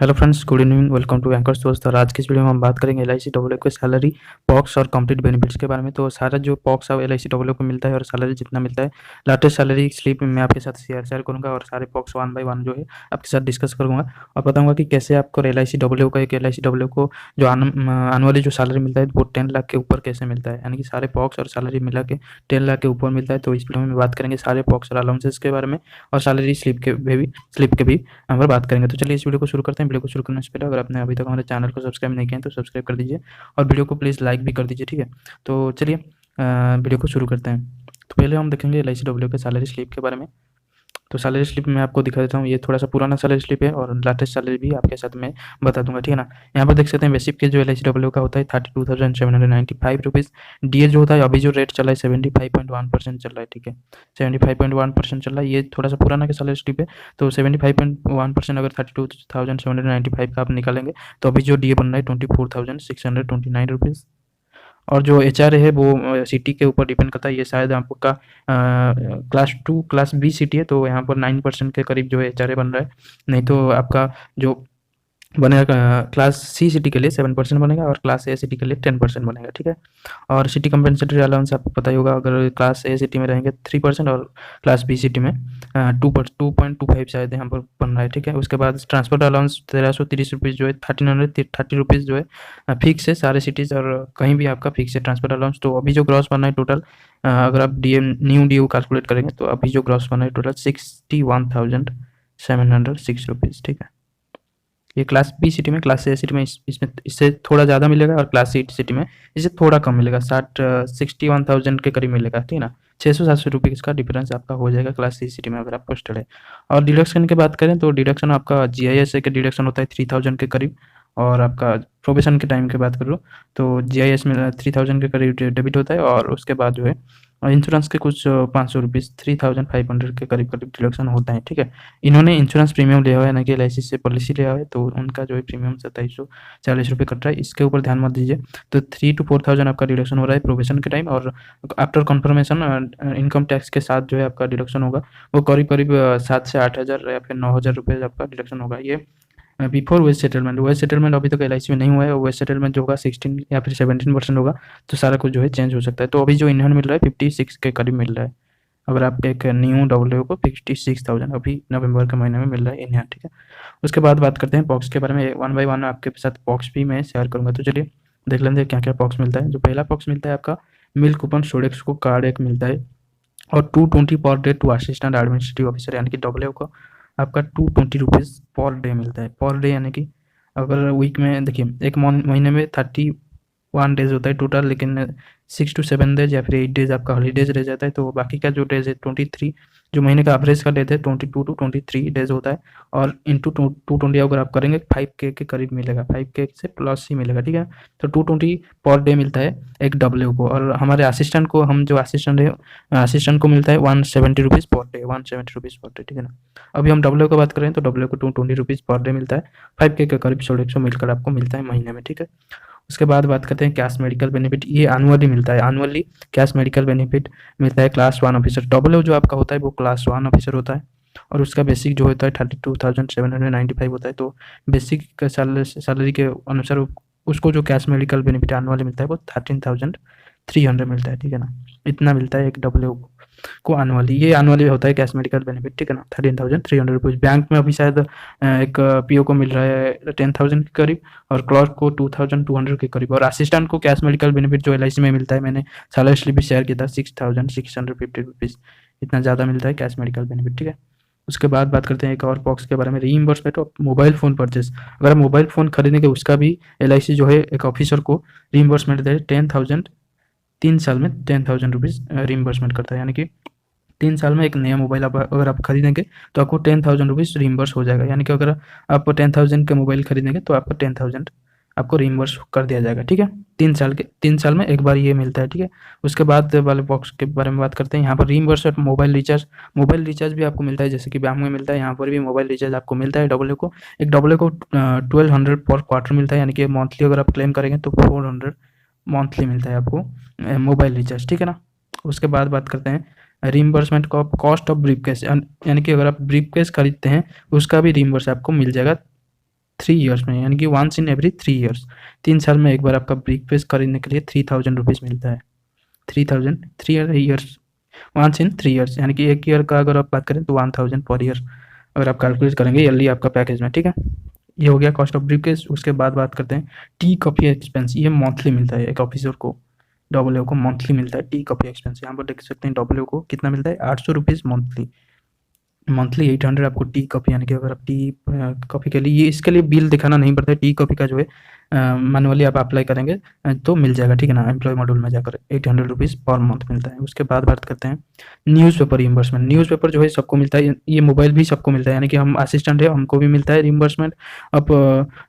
Hello friends, good evening. Welcome to anchor दोस्त। और आज की इस वीडियो में हम बात करेंगे एलआईसी डब्ल्यू के सैलरी, पॉक्स और कंप्लीट बेनिफिट्स के बारे में। तो सारा जो पॉक्स और एलआईसी डब्ल्यू को मिलता है और सैलरी जितना मिलता है, लेटेस्ट सैलरी स्लिप मैं आपके साथ शेयर करूंगा और सारे पॉक्स वन बाय वन जो है आपके साथ डिस्कस करूंगा और बताऊंगा कि कैसे आपको एलआईसी डब्ल्यू का एलआईसी डब्ल्यू को जो एनुअली जो सैलरी मिलता है वो 10 लाख के ऊपर कैसे मिलता है, यानी कि सारे पॉक्स और सैलरी मिला के 10 लाख के ऊपर मिलता है। तो इस वीडियो में बात करेंगे सारे पॉक्स और अलाउंसेस के बारे में और सैलरी स्लिप के भी हम बात करेंगे। तो चलिए इस वीडियो को शुरू करते हैं। वीडियो को शुरू करने से पहले अगर आपने अभी तक हमारे चैनल को सब्सक्राइब नहीं किया है तो सब्सक्राइब कर दीजिए और वीडियो को प्लीज़ लाइक भी कर दीजिए, ठीक है। तो चलिए वीडियो को शुरू करते हैं। तो पहले हम देखेंगे एलआईसी डब्ल्यू के सैलरी स्लिप के बारे में। तो सैलरी स्लिप मैं आपको दिखा देता हूँ। ये थोड़ा सा पुराना सैलरी स्लिप है और लेटेस्ट सैलरी भी आपके साथ में बता दूंगा, ठीक है ना। यहाँ पर देख सकते हैं बेसिक के जो एलआईसी डब्ल्यू का होता है 32,795 रुपीज़। डीए जो होता है अभी जो रेट चला है 75.1% चल रहा है, ठीक है। 75.1% चल रहा है। ये थोड़ा सा पुराना का सैलरी स्लिप है। तो 75.1% अगर 32,795 का आप निकालेंगे तो अभी जो डीए बन रहा है 24,629 रुपीज़। और जो एचआरए है वो सिटी के ऊपर डिपेंड करता है। ये शायद आपका क्लास 2 क्लास बी सिटी है, तो यहाँ पर 9% के करीब जो है एचआरए बन रहा है। नहीं तो आपका जो बनेगा क्लास सी सिटी के लिए 7% बनेगा और क्लास ए सिटी के लिए 10% बनेगा, ठीक है। और सिटी कंपनसेटरी अलाउंस आपको पता ही होगा, अगर क्लास ए सिटी में रहेंगे 3% और क्लास बी सिटी में 2.25 शायद यहाँ पर बन रहा है, ठीक है। उसके बाद ट्रांसपोर्ट अलाउंस 1330 रुपीज़ जो है 1330 जो है फिक्स है सारे सिटीज़ और कहीं भी आपका फिक्स है ट्रांसपोर्ट अलाउंस। तो अभी जो ग्रॉस बन रहा है टोटल, अगर आप न्यू डी कैलकुलेट करेंगे तो अभी जो ग्रॉस बन रहा है टोटल 61,706 रुपीज़, ठीक है। ये क्लास बी सिटी में, क्लास ए सिटी में इसमें इससे थोड़ा ज़्यादा मिलेगा और क्लास सी सिटी में इससे थोड़ा कम मिलेगा, 61,000 के करीब मिलेगा, ठीक है ना। 600-700 रुपये इसका डिफरेंस आपका हो जाएगा क्लास सी सिटी में अगर आप पोस्टेड है। और डिडक्शन की बात करें तो डिडक्शन आपका जीआईएस के डिडक्शन होता है 3,000 के करीब। और आपका प्रोबेशन के टाइम की बात करो तो जीआईएस में 3,000 के करीब डेबिट होता है और उसके बाद जो है इंश्योरेंस के कुछ 500 रुपीज़ 3,500 के करीब करीब डिडक्शन होता है, ठीक है। इन्होंने इंश्योरेंस प्रीमियम लिया हुआ है ना कि एलआईसी से पॉलिसी लिया हुआ है, तो उनका जो है प्रीमियम 2740 रुपये कट रहा है। इसके ऊपर ध्यान मत दीजिए। तो 3 to 4,000 आपका डिडक्शन हो रहा है प्रोबेशन के टाइम और आफ्टर कन्फर्मेशन इनकम टैक्स के साथ जो है आपका डिडक्शन होगा वो करीब करीब 7 से 8 हज़ार या फिर 9,000 रुपये आपका डिडक्शन होगा। ये बिफोर वेज सेटलमेंट अभी तक एलआईसी में नहीं हुआ है। वेज सेटलमेंट जो होगा 16 या फिर 17% होगा, तो सारा कुछ जो है चेंज हो सकता है। तो अभी जो इन्होंने मिल रहा है 56 के करीब मिल रहा है। अगर आप एक न्यू डब्ल्यू को 56,000 अभी नवंबर के महीने में मिल रहा है इन यहाँ, ठीक है। उसके बाद बात करते हैं पॉक्स के बारे में। वन बाय वन आपके साथ पॉक्स भी मैं शेयर करूँगा। तो चलिए देख लेते हैं क्या क्या पॉक्स मिलता है। जो पहला पॉक्स मिलता है आपका मिल कूपन सोडेक्स को कार्ड एक मिलता है और 220 पर day two assistant administrative officer, यानी कि डब्ल्यू को आपका 220 रुपीज़ पर डे मिलता है। पर डे यानी कि अगर वीक में देखिए एक महीने में 31 डेज होता है टोटल, लेकिन 6 to 7 डेज या फिर 8 डेज आपका हॉलीडेज रह जाता है। तो बाकी का जो डेज है 23, जो महीने का एवरेज का डेज है 22 to 23 डेज होता है। और इंटू 220 अगर आप करेंगे 5K के करीब मिलेगा, 5K से प्लस ही मिलेगा, ठीक है। तो 220 पर डे मिलता है एक डब्ल्यू को। और हमारे असिस्टेंट को, हम जो असिस्टेंट है असिस्टेंट को मिलता है 170 rupees per day, 170 rupees per day, ठीक है ना। अभी हम डब्ल्यू की बात करें तो डब्ल्यू को 220 रुपीज़ पर डे मिलता है। 5K के करीब 100 मिलकर आपको मिलता है महीने में, ठीक है। उसके बाद बात करते हैं कैश मेडिकल बेनिफिट। ये एनुअली मिलता है। एनुअली कैश मेडिकल बेनिफिट मिलता है क्लास 1 ऑफिसर। डब्ल्यू जो आपका होता है वो क्लास 1 ऑफिसर होता है और उसका बेसिक जो होता है 32,795 होता है। तो बेसिक का सैलरी के अनुसार उसको जो कैश मेडिकल बेनिफिट एनुअली मिलता है वो 13,300 मिलता है, ठीक है ना। इतना मिलता है एक डब्ल्यू को एनुअली। ये एनुअली होता है कैश मेडिकल बेनिफिट, ठीक है ना। 13,300 रुपीज़। बैंक में अभी शायद एक पीओ को मिल रहा है 10,000 के करीब और क्लर्क को 2,200 के करीब। और असिस्टेंट को कैश मेडिकल बेनिफिट जो एलआईसी में मिलता है, मैंने सैलरी स्लिप भी शेयर किया था, 6,650 रुपीज़। इतना ज़्यादा मिलता है कैश मेडिकल बेनिफिट, ठीक है। उसके बाद बात करते हैं एक और बॉक्स के बारे में, reimbursement of mobile phone purchase. अगर आप मोबाइल फ़ोन खरीदेंगे उसका भी एलआईसी जो है एक ऑफिसर को रीइंबर्समेंट दे 10,000, 3 साल में 10,000 रुपीज़ रीइंबर्समेंट करता है। यानी कि 3 साल में एक नया मोबाइल आप अगर आप खरीदेंगे तो आपको 10,000 रुपीज़ रीइंबर्स हो जाएगा। यानी कि अगर आप 10,000 का मोबाइल खरीदेंगे तो आपको 10,000 आपको रीइंबर्स कर दिया जाएगा, ठीक है। 3 साल में एक बार ये मिलता है, ठीक है। उसके बाद वाले बॉक्स के बारे में बात करते हैं। यहाँ पर रीइंबर्स और मोबाइल रिचार्ज भी आपको मिलता है, जैसे कि बैंक में मिलता है, यहाँ पर भी मोबाइल रिचार्ज आपको मिलता है। डब्ल्यू को 1,200 पर क्वार्टर मिलता है, यानी कि मंथली अगर आप क्लेम करेंगे तो 400 मंथली मिलता है आपको मोबाइल रिचार्ज, ठीक है ना। उसके बाद बात करते हैं रीइंबर्समेंट कॉस्ट ऑफ ब्रीफकेस, यानी कि अगर आप ब्रीफकेस खरीदते हैं उसका भी रीइंबर्स आपको मिल जाएगा 3 ईयर्स में, यानी कि वंस इन एवरी 3 ईयर्स, 3 साल में एक बार आपका ब्रीफकेस खरीदने के लिए 3000 रुपीज़ मिलता है। 3000 3 ईयर्स, वंस इन 3 ईयर्स, यानी कि 1 ईयर का अगर आप बात करें तो 1000 पर ईयर अगर आप कैलकुलेट करेंगे ईयरली आपका पैकेज में, ठीक है। ये हो गया कॉस्ट ऑफ ब्रीफकेस। उसके बाद बात करते हैं टी कॉफ़ी एक्सपेंस। ये मंथली मिलता है एक ऑफिसर को, डबल को मंथली मिलता है टी कॉफ़ी एक्सपेंस। यहाँ पर देख सकते हैं डबल को कितना मिलता है, 800 रुपीज़ मंथली। मंथली 800 आपको टी कॉफ़ी, यानी कि अगर आप टी कॉफ़ी के लिए, ये इसके लिए बिल दिखाना नहीं पड़ता है। टी कॉफ़ी का जो है मैनुअली आप अप्लाई करेंगे तो मिल जाएगा, ठीक है ना। एम्प्लॉय मॉड्यूल में जाकर 800 रुपीज़ पर मंथ मिलता है। उसके बाद बात करते हैं न्यूज़पेपर रिइंबर्समेंट। न्यूज़पेपर जो है सबको मिलता है, ये मोबाइल भी सबको मिलता है, यानी कि हम असिस्टेंट है हमको भी मिलता है रिइंबर्समेंट। अब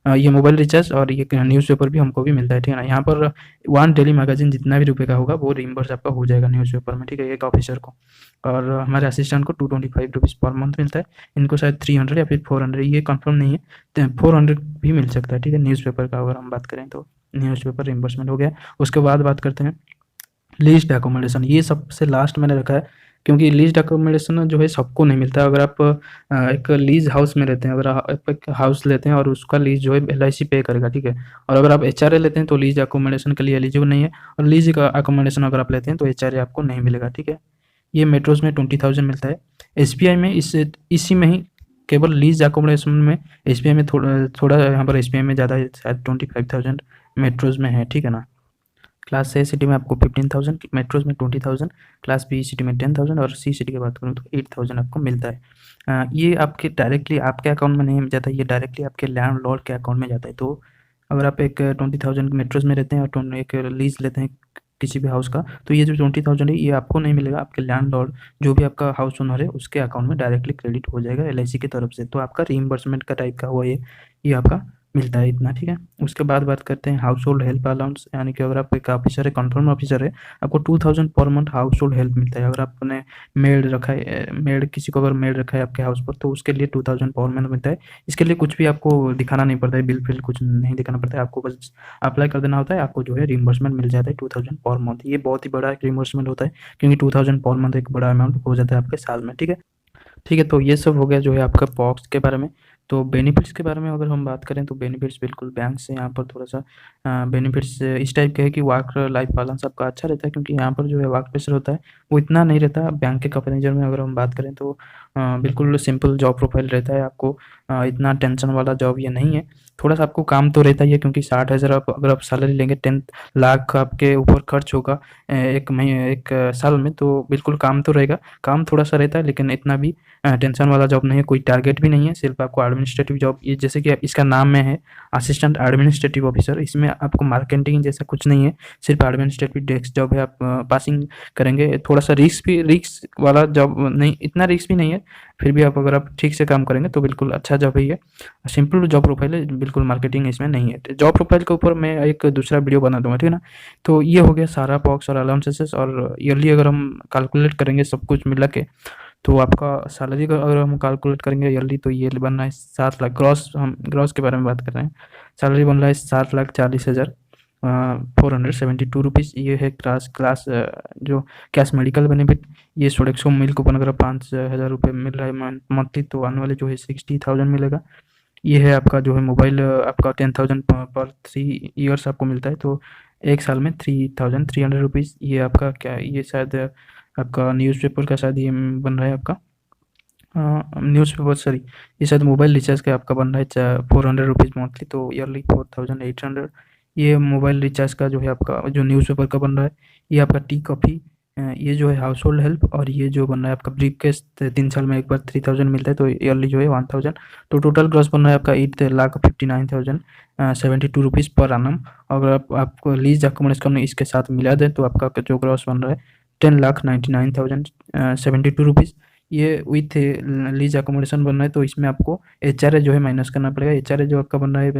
ये मोबाइल रिचार्ज और ये न्यूज़पेपर भी हमको भी मिलता है, ठीक है ना। यहाँ पर 1 डेली मैगजीन जितना भी रुपये का होगा वो रिइंबर्स आपका हो जाएगा न्यूज़पेपर में, ठीक है, एक ऑफिसर को। और हमारे असिस्टेंट को 225 रुपीज़ पर मंथ मिलता है। इनको शायद 300 या फिर 400, ये कंफर्म नहीं है, तो 400 भी मिल सकता है, ठीक है। न्यूज़पेपर का अगर हम बात करें तो न्यूज़पेपर रिइंबर्समेंट हो गया। उसके बाद बात करते हैं लीज्ड एकोमोडेशन। ये सबसे लास्ट मैंने रखा है, क्योंकि लीज्ड एकोमोडेशन जो है सबको नहीं मिलता। अगर आप एक लीज हाउस में रहते हैं, अगर आप एक हाउस लेते हैं और उसका लीज जो है LIC पे करेगा, ठीक है। और अगर आप HRA लेते हैं तो लीज एकोमोडेशन के लिए एलिजिबल नहीं है, और लीज का एकोमोडेशन अगर आप लेते हैं तो HRA आपको नहीं मिलेगा, ठीक है। ये मेट्रोज में 20,000 मिलता है। SBI में इसी में ही केवल लीज एकोमोडेशन में SBI में थोड़ा यहाँ पर SBI में ज़्यादा है, शायद 25,000 मेट्रोज में है, ठीक है ना। क्लास A सिटी में आपको 15,000, मेट्रोज में 20,000, क्लास B सिटी में 10,000 और C सिटी की बात करूँ तो 8,000 आपको मिलता है। ये आपके डायरेक्टली आपके अकाउंट में नहीं जाता, ये डायरेक्टली आपके लैंडलॉर्ड के अकाउंट में जाता है। तो अगर आप एक 20,000 मेट्रोज में रहते हैं और एक लीज लेते हैं किसी भी हाउस का, तो ये जो 20,000 है ये आपको नहीं मिलेगा, आपके लैंडलॉर्ड जो भी आपका हाउस ओनर है उसके अकाउंट में डायरेक्टली क्रेडिट हो जाएगा LIC की तरफ से। तो आपका रीइंबर्समेंट का टाइप का हुआ ये आपका मिलता है इतना, ठीक है। उसके बाद बात करते हैं हाउस होल्ड हेल्प अलाउंस, यानी कि अगर आप एक ऑफिसर है, कन्फर्म ऑफिसर है, आपको 2,000 per month house hold help मिलता है। अगर आपने मेड रखा है, मेड किसी को अगर मेड रखा है आपके हाउस पर, तो उसके लिए 2,000 पर मंथ मिलता है। इसके लिए कुछ भी आपको दिखाना नहीं पड़ता है, बिल फिल कुछ नहीं दिखाना पड़ता है, आपको बस अप्लाई कर देना होता है, आपको जो है रिइंबर्समेंट मिल जाता है 2,000 पर मंथ। ये बहुत ही बड़ा एक रिइंबर्समेंट होता है, क्योंकि 2,000 पर मंथ एक बड़ा अमाउंट हो जाता है आपके साल में, ठीक है। ठीक है, तो ये सब हो गया जो है आपका पॉक्स के बारे में। तो बेनिफिट्स के बारे में अगर हम बात करें तो बेनिफिट्स बिल्कुल बैंक से यहाँ पर थोड़ा-सा बेनिफिट्स इस टाइप के है कि वर्क लाइफ बैलेंस आपका अच्छा रहता है, क्योंकि यहाँ पर जो है वर्क प्रेशर होता है वो इतना नहीं रहता। बैंक के कंपैरिजन में अगर हम बात करें तो बिल्कुल सिंपल जॉब प्रोफाइल रहता है, आपको इतना टेंशन वाला जॉब ये नहीं है। थोड़ा-सा आपको काम तो रहता ही है, क्योंकि 60,000 आप अगर आप सैलरी लेंगे, 10 लाख आपके ऊपर खर्च होगा एक साल में, तो बिल्कुल काम तो रहेगा। काम थोड़ा-सा रहता है, लेकिन इतना भी टेंशन वाला जॉब नहीं है, कोई टारगेट भी नहीं है, सिर्फ आपको एडमिनिस्ट्रेटिव जॉब, ये जैसे कि इसका नाम में है असिस्टेंट एडमिनिस्ट्रेटिव ऑफिसर, इसमें आपको मार्केटिंग जैसा कुछ नहीं है, सिर्फ एडमिनिस्ट्रेटिव डेस्क जॉब है। आप पासिंग करेंगे, थोड़ा-सा रिस्क वाला जॉब नहीं, इतना रिस्क भी नहीं है, फिर भी आप अगर आप ठीक से काम करेंगे तो बिल्कुल अच्छा जॉब है ये। सिंपल जॉब प्रोफाइल है, बिल्कुल मार्केटिंग इसमें नहीं है। जॉब प्रोफाइल के ऊपर मैं एक दूसरा वीडियो बना दूँगा, ठीक है ना। तो ये हो गया सारा पॉक्स और अलाउंसेस, और ईयरली अगर हम कैलकुलेट करेंगे सब कुछ मिला के, तो आपका सैलरी का अगर हम कैलकुलेट करेंगे ईयरली, तो ये बन रहा है 7 लाख ग्रॉस। हम ग्रॉस के बारे में बात कर रहे हैं। सैलरी बन रहा है 7,40,000 472 रुपीज़। ये है क्लास जो कैश मेडिकल बेनिफिट। ये सोडेक्सो मिल कूपन अगर 5,000 रुपये मिल रहा है मंथली, तो आने वाले जो है 60,000 मिलेगा। ये है आपका जो है मोबाइल, आपका 10,000 पर 3 ईयर्स आपको मिलता है, तो एक साल में 3,300 रुपीज़। ये आपका क्या, ये शायद आपका न्यूज़पेपर का शायद ये बन रहा है आपका न्यूज़पेपर, सॉरी, ये शायद मोबाइल रिचार्ज का आपका बन रहा है 400 रुपीज़ मंथली, तो ईयरली 4,800। ये मोबाइल रिचार्ज का जो है आपका, जो न्यूज़पेपर का बन रहा है, ये आपका टी कॉफ़ी, ये जो है हाउस होल्ड हेल्प, और ये जो बन रहा है आपका ब्रीफकेस 3 साल में एक बार 3,000 मिलता है, तो ईयरली जो है 1,000। तो टोटल ग्रॉस बन रहा है आपका 8,59,072 रुपीज़ पर annum। अगर आपको लीज अकोमोडेशन इसके साथ मिला दें तो आपका जो ग्रॉस बन रहा है 10,99,072 रुपीज़। ये विथ लीज अकोमोडेशन बन रहा है, तो इसमें आपको HRA जो है माइनस करना पड़ेगा। HRA जो आपका बन रहा है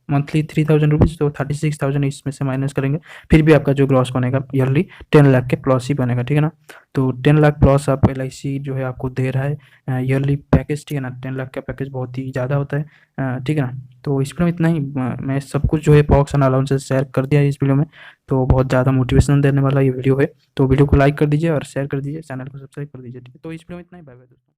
मंथली 3,000 रुपीज़, तो 36,000 इसमें से माइनस करेंगे, फिर भी आपका जो ग्रॉस बनेगा ईयरली 10 लाख के प्लस ही बनेगा, ठीक है ना। तो 10 लाख प्लस आप LIC जो है आपको दे रहा है ईयरली पैकेज, ठीक है ना। 10 लाख का पैकेज बहुत ही ज़्यादा होता है, ठीक है ना। तो इस वीडियो में इतना ही। मैं सब कुछ जो है पॉक्स एंड अलाउंसेस शेयर कर दिया है इस वीडियो में, तो बहुत ज़्यादा मोटिवेशन देने वाला ये वीडियो है। तो वीडियो को लाइक कर दीजिए और शेयर कर दीजिए, चैनल को सब्सक्राइब कर दीजिए, ठीक है। तो इस वीडियो में इतना ही, बाय बाय दोस्तों।